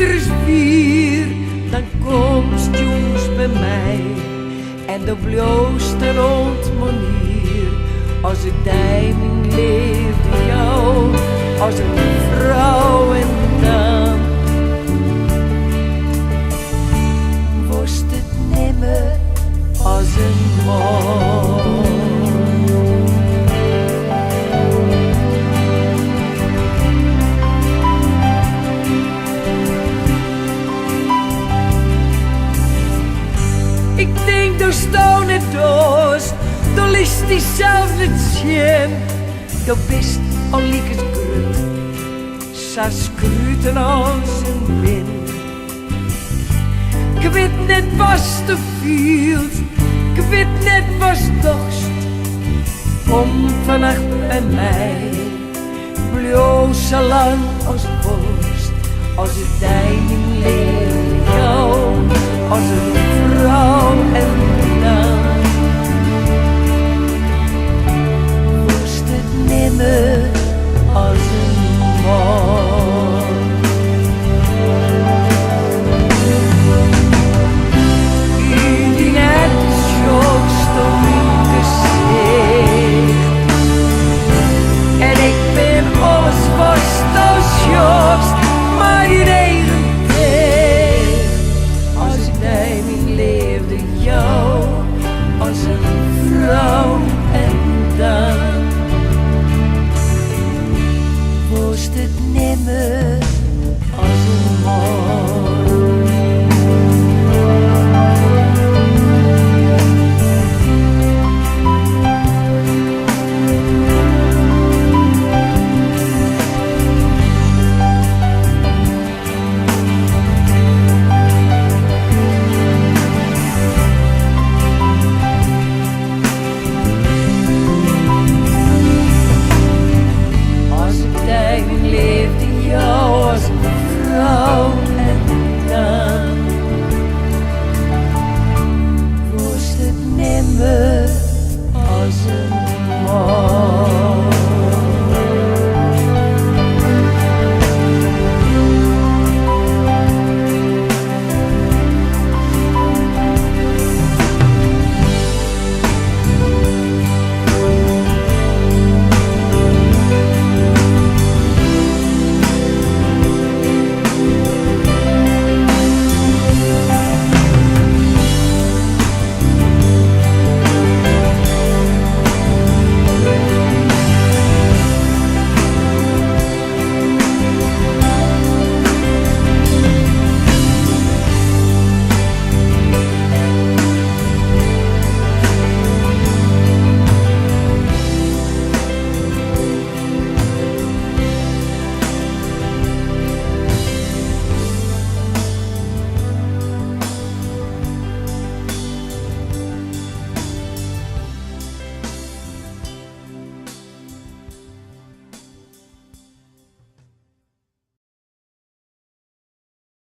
winters weer, dan komst jongs bij mij. En de blooste ontmanier, als ik dijming leefde jou, als een vrouw en dan. Was het nimmer als een man. Ik denk door staan het doos, door ligt diezelfde tjem. Du bist al liekes grut, zas kruten als een wind. Ik weet net was te veel, ik weet net was dorst. Kom vannacht bij mij, bloos zo lang als borst, als het dijming leeft.